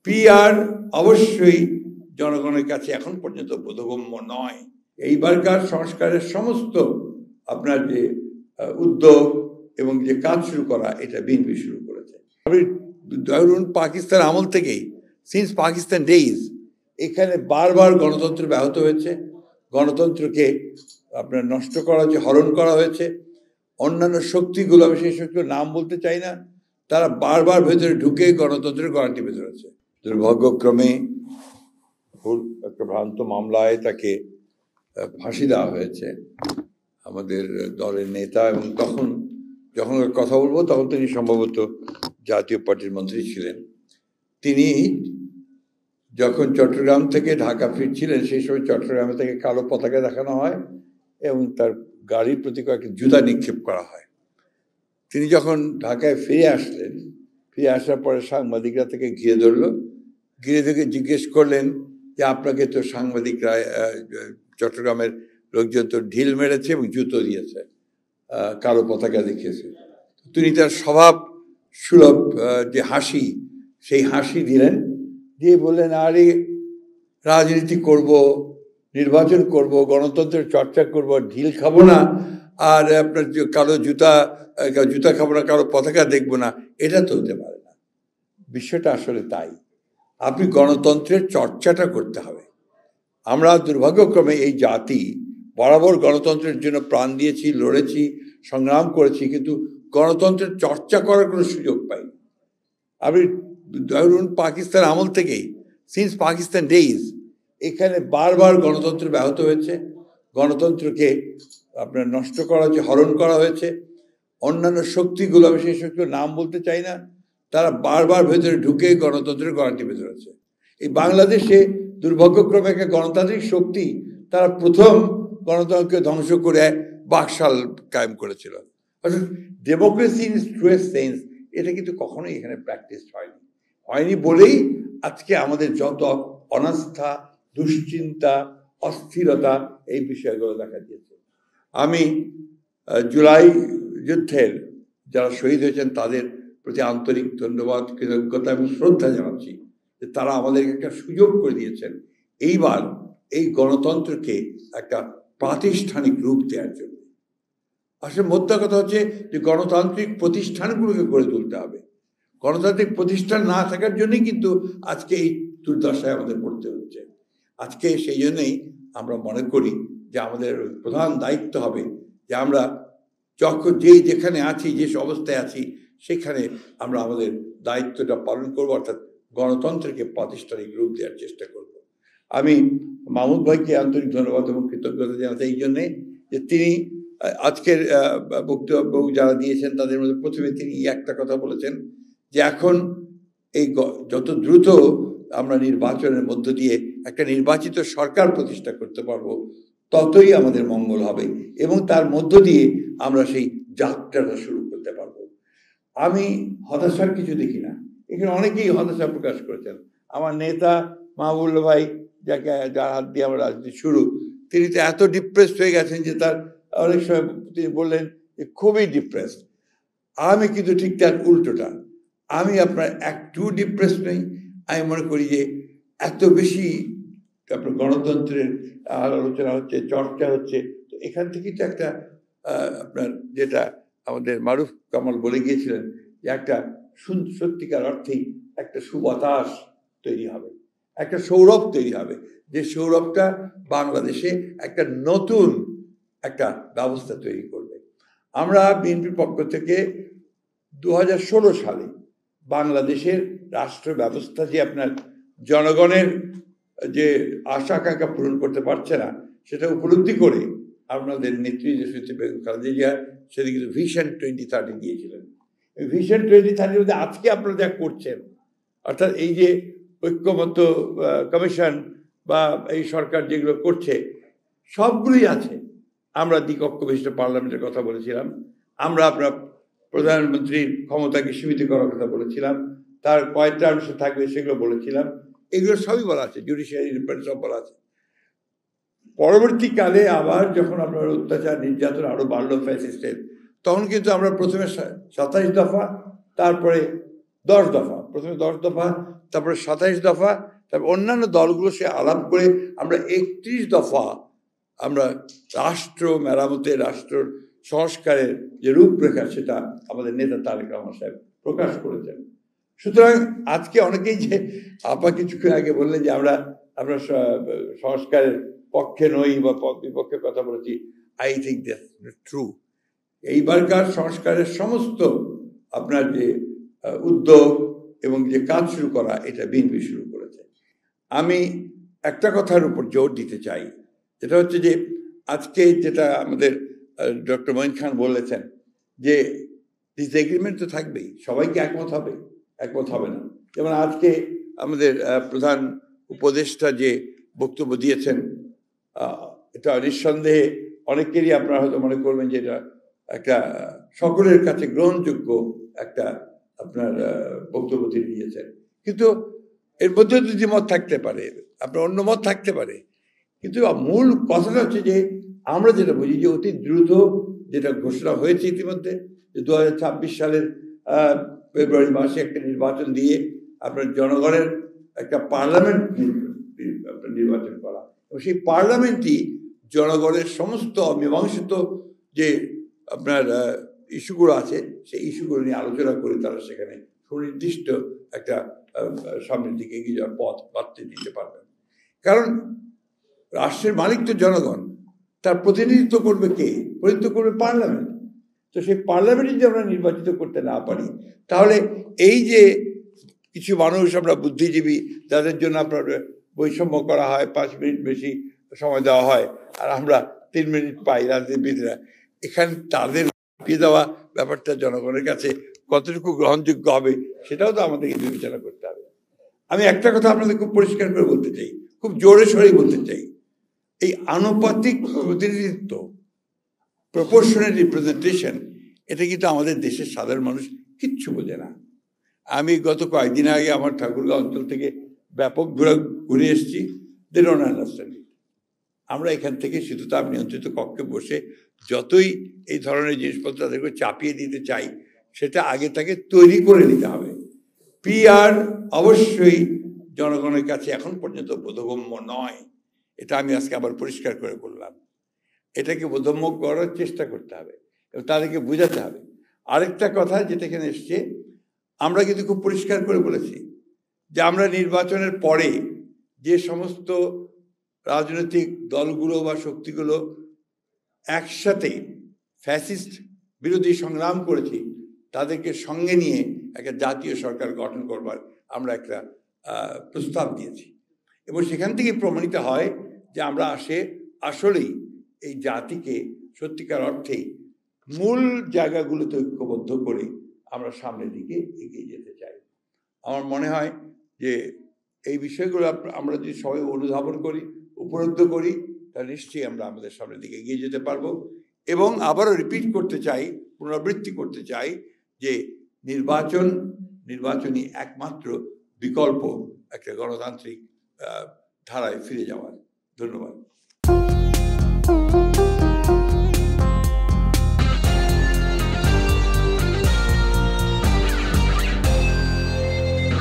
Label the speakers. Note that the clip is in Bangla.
Speaker 1: পিআর অবশ্যই জনগণের কাছে এখন পর্যন্ত বোধগম্য নয়। এইবারকার সংস্কারের সমস্ত আপনার যে উদ্যোগ এবং যে কাজ শুরু করা, এটা বিএনপি শুরু করেছে। ধরুন পাকিস্তান আমল থেকেই, সিন্স পাকিস্তান ডেইজ, এখানে বারবার গণতন্ত্র ব্যাহত হয়েছে, গণতন্ত্রকে আপনার নষ্ট করা হয়েছে, হরণ করা হয়েছে। অন্যান্য শক্তিগুলো, আমি সেই শক্তির নাম বলতে চাই না, তারা বারবার ভেতরে ঢুকে গণতন্ত্রের গ্যারান্টি ভেতরে আছে। দুর্ভাগ্যক্রমে একটা ভ্রান্ত মামলায় তাকে ফাঁসি দেওয়া হয়েছে আমাদের দলের নেতা, এবং তখন যখন কথা বলবো তখন তিনি সম্ভবত জাতীয় পার্টির মন্ত্রী ছিলেন। তিনি যখন চট্টগ্রাম থেকে ঢাকা ফিরছিলেন, সেই সময় চট্টগ্রামে থেকে কালো পতাকা দেখানো হয় এবং তার গাড়ির প্রতি কয়েকটি জুতা নিক্ষেপ করা হয়। তিনি যখন ঢাকায় ফিরে আসলেন, ফিরে আসার পরে সাংবাদিকরা থেকে ঘিরে ধরল, ঘিরে থেকে জিজ্ঞেস করলেন যে আপনাকে তো সাংবাদিকরা, চট্টগ্রামের লোকজন তো ঢিল মেরেছে এবং জুতো দিয়েছে, কালো পতাকা দেখিয়েছে। তিনি তার স্বভাব সুলভ যে হাসি, সেই হাসি দিলেন, দিয়ে বললেন, আরে রাজনীতি করব, নির্বাচন করব, গণতন্ত্রের চর্চা করব, ঢিল খাবো না, আর আপনার কালো জুতা খাবো না, কালো পতাকা দেখবো না, এটা তো হতে পারে না। বিষয়টা আসলে তাই। আপনি গণতন্ত্রের চর্চাটা করতে হবে। আমরা দুর্ভাগ্যক্রমে এই জাতি বরাবর গণতন্ত্রের জন্য প্রাণ দিয়েছি, লড়েছি, সংগ্রাম করেছি, কিন্তু গণতন্ত্রের চর্চা করার কোনো সুযোগ পাই। আপনি ধরুন পাকিস্তান আমল থেকেই, সিন্স পাকিস্তান ডেইজ, এখানে বারবার গণতন্ত্র ব্যাহত হয়েছে, গণতন্ত্রকে আপনার নষ্ট করা হয়েছে, হরণ করা হয়েছে। অন্যান্য শক্তিগুলো, আমি সেই শক্তির নাম বলতে চাই না, তারা বারবার ভেতরে ঢুকে গণতন্ত্রের গ্যারান্টি ভেতরে আছে। এই বাংলাদেশে দুর্ভাগ্যক্রমে একটা গণতান্ত্রিক শক্তি, তারা প্রথম গণতন্ত্রকে ধ্বংস করে বাকশাল কায়েম করেছিল। অর্থাৎ ডেমোক্রেসি ইন ট্রুয়েস্ট সেন্স, এটা কিন্তু কখনোই এখানে প্র্যাকটিস হয়নি বলেই আজকে আমাদের যত অনাস্থা, দুশ্চিন্তা, অস্থিরতা, এই বিষয়গুলো দেখা দিয়েছে। আমি জুলাই যুদ্ধের যারা শহীদ হয়েছেন তাদের প্রতি আন্তরিক ধন্যবাদ, কৃতজ্ঞতা এবং শ্রদ্ধা জানাচ্ছি যে তারা আমাদেরকে একটা সুযোগ করে দিয়েছেন এইবার এই গণতন্ত্রকে একটা প্রাতিষ্ঠানিক রূপ দেওয়ার জন্য। আসলে মোদ্দা কথা হচ্ছে যে গণতান্ত্রিক প্রতিষ্ঠানগুলোকে গড়ে তুলতে হবে। গণতান্ত্রিক প্রতিষ্ঠান না থাকার জন্যই কিন্তু আজকে এই দুর্দশায় আমাদের পড়তে হচ্ছে। আজকে সেই জন্যই আমরা মনে করি যে আমাদের প্রধান দায়িত্ব হবে যে আমরা যখন যেখানে আছি, যে অবস্থায় আছি, সেখানে আমরা আমাদের দায়িত্বটা পালন করবো, অর্থাৎ গণতন্ত্রকে প্রাতিষ্ঠানিক রূপ দেওয়ার চেষ্টা করব। আমি মাহমুদ ভাইকে আন্তরিক ধন্যবাদ এবং কৃতজ্ঞতা জানাতে এই জন্যে যে তিনি আজকের বক্তব্য যারা দিয়েছেন তাদের মধ্যে প্রথমে তিনি একটা কথা বলেছেন যে এখন এই যত দ্রুত আমরা নির্বাচনের মধ্য দিয়ে একটা নির্বাচিত সরকার প্রতিষ্ঠা করতে পারবো, ততই আমাদের মঙ্গল হবে এবং তার মধ্য দিয়ে আমরা সেই যাত্রাটা শুরু করতে পারবো। আমি হতাশার কিছু দেখি না, এখানে অনেকেই হতাশা প্রকাশ করেছেন। আমার নেতা মাহবুবুল্লাহ ভাই, যার হাত দিয়ে আমার রাজনীতি শুরু, তিনি তো এত ডিপ্রেসড হয়ে গেছেন যে তার অনেক সময় তিনি বললেন যে খুবই ডিপ্রেসড। আমি কিন্তু ঠিক তার উল্টোটা, আমি আপনার একটু ডিপ্রেস নেই। আমি মনে করি যে এত বেশি আপনার গণতন্ত্রের আলোচনা হচ্ছে, চর্চা হচ্ছে, তো এখান থেকেই তো একটা আপনার যেটা আমাদের মারুফ কামাল বলে গিয়েছিলেন যে একটা সত্যিকার অর্থেই একটা সুবাতাস তৈরি হবে, একটা সৌরভ তৈরি হবে, যে সৌরভটা বাংলাদেশে একটা নতুন একটা ব্যবস্থা তৈরি করবে। আমরা বিএনপির পক্ষ থেকে 2016 সালে বাংলাদেশের রাষ্ট্র ব্যবস্থা যে আপনার জনগণের যে আশা আকাঙ্ক্ষা পূরণ করতে পারছে না, সেটা উপলব্ধি করে আপনাদের নেত্রী যশস্বী বেগম খালেদা জিয়া সেদিকে কিন্তু ভিশন 2030 দিয়েছিলেন। এই ভিশন 2030 মধ্যে আজকে আপনারা যা করছেন, অর্থাৎ এই যে ঐক্যমত্য কমিশন বা এই সরকার যেগুলো করছে, সবগুলোই আছে। আমরা দ্বিকক্ষ বিশিষ্ট পার্লামেন্টের কথা বলেছিলাম, আমরা আপনার প্রধানমন্ত্রীর ক্ষমতাকে সীমিত করার কথা বলেছিলাম, তার কয়টা অংশ থাকবে সেগুলো বলেছিলাম, এগুলো সবই বলা আছে, জুডিশিয়ারি ইন্ডিপেন্ডেন্স সব বলা আছে। পরবর্তীকালে আবার যখন আপনার অত্যাচার নির্যাতন আরো বাড়লো ফ্যাসিস্টের, তখন কিন্তু আমরা প্রথমে 27 দফা, তারপরে 10 দফা, প্রথমে 10 দফা, তারপরে 27 দফা, তারপর অন্যান্য দলগুলো সে আলাপ করে আমরা 31 দফা আমরা রাষ্ট্র মেরামতের, রাষ্ট্র সংস্কারের যে রূপরেখা সেটা আমাদের নেতা তারেক রহমান সাহেব প্রকাশ করেছেন। সুতরাং আজকে অনেকেই যে আপা কিছুক্ষণ আগে বললেন যে আমরা সংস্কারের পক্ষে নই বা বিপক্ষে কথা বলেছি, আই থিঙ্ক দ্যাটস ট্রু। এইবারকার সংস্কারের সমস্ত আপনার যে উদ্যোগ এবং যে কাজ শুরু করা, এটা বিএনপি শুরু করেছে। আমি একটা কথার উপর জোর দিতে চাই, যেটা হচ্ছে যে আজকে যেটা আমাদের ডক্টর মঈন খান বলেছেন যে ডিসএগ্রিমেন্ট তো থাকবেই, সবাইকে একমত হবে, একমত হবে না। যেমন আজকে আমাদের প্রধান উপদেষ্টা যে বক্তব্য দিয়েছেন, এটা নিঃসন্দেহে অনেকেরই আপনারা হয়তো মনে করবেন যে এটা একটা সকলের কাছে গ্রহণযোগ্য একটা আপনার বক্তব্য তিনি দিয়েছেন, কিন্তু এর মধ্যে দুটি মত থাকতে পারে, আপনার অন্য মত থাকতে পারে, কিন্তু মূল কথাটা হচ্ছে যে আমরা যেটা বুঝি যে অতি দ্রুত যেটা ঘোষণা হয়েছে ইতিমধ্যে যে 2026 সালের ফেব্রুয়ারি মাসে একটা নির্বাচন দিয়ে আপনার জনগণের একটা পার্লামেন্ট নির্বাচন করা, এবং সেই পার্লামেন্টই জনগণের সমস্ত অমীমাংসিত যে আপনার ইস্যুগুলো আছে সেই ইস্যুগুলো নিয়ে আলোচনা করে তারা সেখানে সুনির্দিষ্ট একটা সামনের দিকে এগিয়ে যাওয়ার পথ বাড়তে দিতে পারবেন। কারণ রাষ্ট্রের মালিক তো জনগণ, তার প্রতিনিধিত্ব করবে কে? প্রতিনিধিত্ব করবে পার্লামেন্ট। তো সেই পার্লামেন্টে যদি আমরা নির্বাচিত করতে না পারি, তাহলে এই যে কিছু মানুষ আমরা বুদ্ধিজীবী যাদের জন্য আপনার বৈষম্য করা হয়, 5 মিনিট বেশি সময় দেওয়া হয় আর আমরা 3 মিনিট পাই রাজনীতিবিদরা, এখানে তাদের পিয়ে দেওয়া ব্যাপারটা জনগণের কাছে কতটুকু গ্রহণযোগ্য হবে সেটাও তো আমাদেরকে বিবেচনা করতে হবে। আমি একটা কথা আপনাদের খুব পরিষ্কার করে বলতে চাই, খুব জোরে সরেই বলতে চাই, এই আনুপাতিক প্রতিনিধিত্ব, প্রপোর্শনাল রিপ্রেজেন্টেশন, এটা কিন্তু আমাদের দেশের সাধারণ মানুষ কিচ্ছু বোঝে না। আমি গত কয়েকদিন আগে আমার ঠাকুরগাঁও অঞ্চল থেকে ব্যাপক ঘুরে এসেছি, দে ডোন্ট আন্ডারস্ট্যান্ড ইট। আমরা এখান থেকে শীততাপ নিয়ন্ত্রিত কক্ষে বসে যতই এই ধরনের জিনিসপত্র তাদেরকে চাপিয়ে দিতে চাই, সেটা আগে তাকে তৈরি করে নিতে হবে। পিআর অবশ্যই জনগণের কাছে এখন পর্যন্ত বোধগম্য নয়, এটা আমি আজকে আবার পরিষ্কার করে বললাম। এটাকে বোধগম্য করার চেষ্টা করতে হবে এবং তাদেরকে বোঝাতে হবে। আরেকটা কথা যেটা এখানে এসছে, আমরা কিন্তু খুব পরিষ্কার করে বলেছি যে আমরা নির্বাচনের পরে যে সমস্ত রাজনৈতিক দলগুলো বা শক্তিগুলো একসাথে ফ্যাসিস্ট বিরোধী সংগ্রাম করেছি, তাদেরকে সঙ্গে নিয়ে একটা জাতীয় সরকার গঠন করবার আমরা একটা প্রস্তাব দিয়েছি, এবং সেখান থেকে প্রমাণিত হয় যে আমরা আসলেই এই জাতিকে সত্যিকার অর্থেই মূল জায়গাগুলোতে ঐক্যবদ্ধ করে আমরা সামনের দিকে এগিয়ে যেতে চাই। আমার মনে হয় যে এই বিষয়গুলো আমরা যদি সবাই অনুধাবন করি, উপলব্ধ করি, তাহলে নিশ্চয়ই আমরা আমাদের সামনের দিকে এগিয়ে যেতে পারবো। এবং আবারও রিপিট করতে চাই, পুনরাবৃত্তি করতে চাই যে নির্বাচনই একমাত্র বিকল্প একটা গণতান্ত্রিক ধারায় ফিরে যাওয়ার। ধন্যবাদ।